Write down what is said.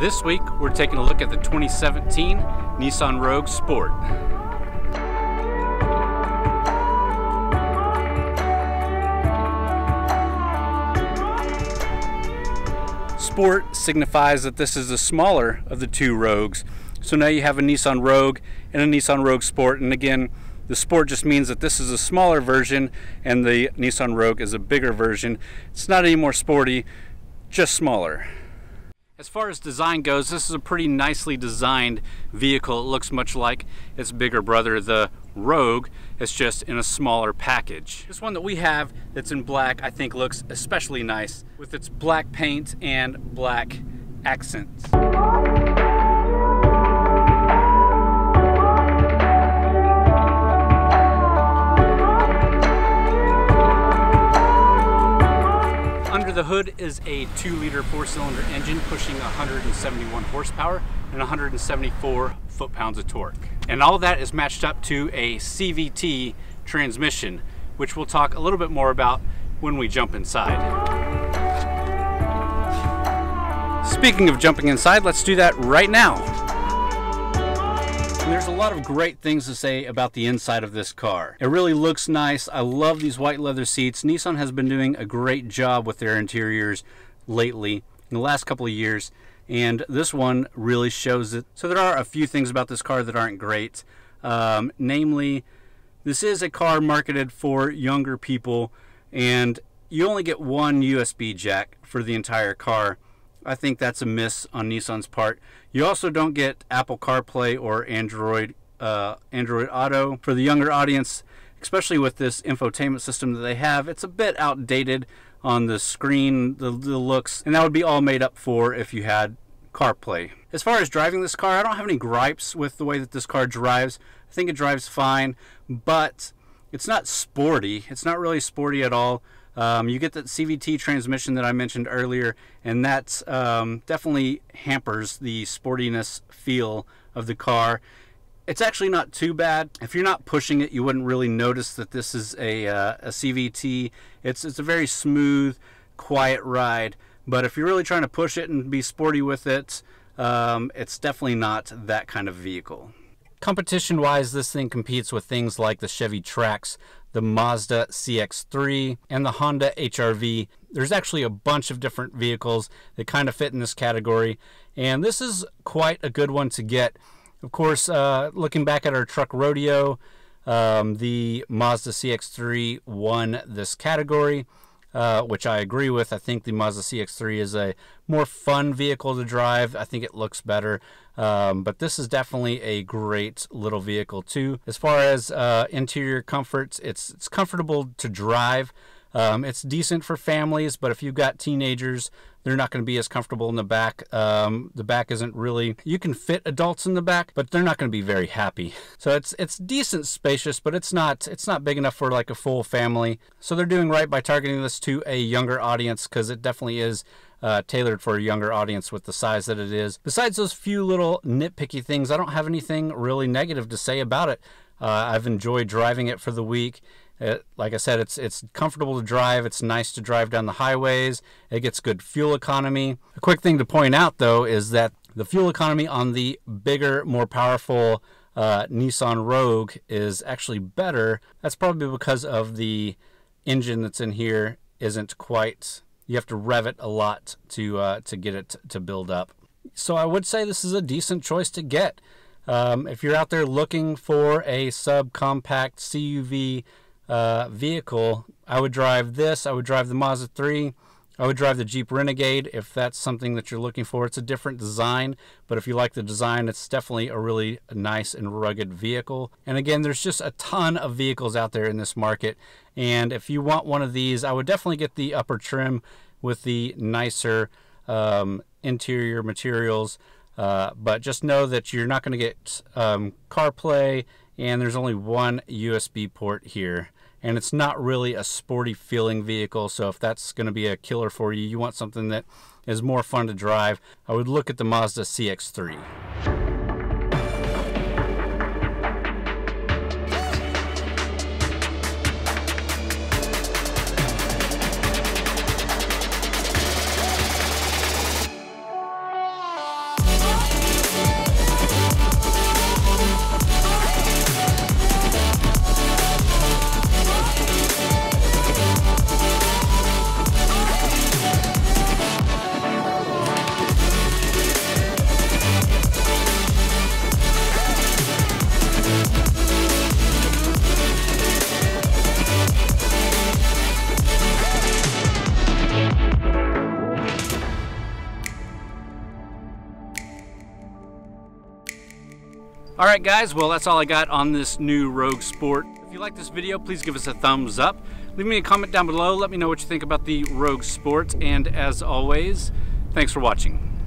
This week, we're taking a look at the 2017 Nissan Rogue Sport. Sport signifies that this is the smaller of the two Rogues. So now you have a Nissan Rogue and a Nissan Rogue Sport, and again, the Sport just means that this is a smaller version and the Nissan Rogue is a bigger version. It's not any more sporty, just smaller. As far as design goes, this is a pretty nicely designed vehicle. It looks much like its bigger brother, the Rogue. It's just in a smaller package. This one that we have that's in black, I think looks especially nice with its black paint and black accents. Under the hood is a 2-liter 4-cylinder engine pushing 171 horsepower and 174 foot-pounds of torque. And all that is matched up to a CVT transmission, which we'll talk a little bit more about when we jump inside. Speaking of jumping inside, let's do that right now. And there's a lot of great things to say about the inside of this car. It really looks nice. I love these white leather seats. Nissan has been doing a great job with their interiors lately, in the last couple of years, and this one really shows it. So there are a few things about this car that aren't great. Namely, this is a car marketed for younger people, and you only get one USB jack for the entire car. I think that's a miss on Nissan's part. You also don't get Apple CarPlay or Android Auto. For the younger audience, especially with this infotainment system that they have, it's a bit outdated on the screen, the looks, and that would be all made up for if you had CarPlay. As far as driving this car, I don't have any gripes with the way that this car drives. I think it drives fine, but it's not sporty. It's not really sporty at all. You get that CVT transmission that I mentioned earlier, and that definitely hampers the sportiness feel of the car. It's actually not too bad. If you're not pushing it, you wouldn't really notice that this is a CVT. It's a very smooth, quiet ride, but if you're really trying to push it and be sporty with it, it's definitely not that kind of vehicle. Competition-wise, this thing competes with things like the Chevy Trax, the Mazda CX-3, and the Honda HR-V. There's actually a bunch of different vehicles that kind of fit in this category, and this is quite a good one to get. Of course, looking back at our truck rodeo, the Mazda CX-3 won this category, which I agree with. I think the Mazda CX-3 is a more fun vehicle to drive. I think it looks better. But this is definitely a great little vehicle too. As far as interior comforts, it's comfortable to drive. It's decent for families, but if you've got teenagers, they're not going to be as comfortable in the back. The back isn't really, you can fit adults in the back, but they're not going to be very happy. So it's decent spacious, but it's not big enough for like a full family. So they're doing right by targeting this to a younger audience, because it definitely is tailored for a younger audience with the size that it is. Besides those few little nitpicky things, I don't have anything really negative to say about it. I've enjoyed driving it for the week. Like I said, it's comfortable to drive. It's nice to drive down the highways. It gets good fuel economy. A quick thing to point out, though, is that the fuel economy on the bigger, more powerful Nissan Rogue is actually better. That's probably because of the engine that's in here isn't quite. You have to rev it a lot to get it to build up. So I would say this is a decent choice to get. If you're out there looking for a subcompact CUV vehicle, I would drive this. I would drive the Mazda 3. I would drive the Jeep Renegade if that's something that you're looking for. It's a different design, but if you like the design, it's definitely a really nice and rugged vehicle. And again, there's just a ton of vehicles out there in this market, and if you want one of these, I would definitely get the upper trim with the nicer interior materials, but just know that you're not going to get CarPlay, and there's only one USB port here. And it's not really a sporty feeling vehicle, so if that's going to be a killer for you, you want something that is more fun to drive, I would look at the Mazda CX-3. Alright guys, well that's all I got on this new Rogue Sport. If you like this video, please give us a thumbs up. Leave me a comment down below, let me know what you think about the Rogue Sport, and as always, thanks for watching.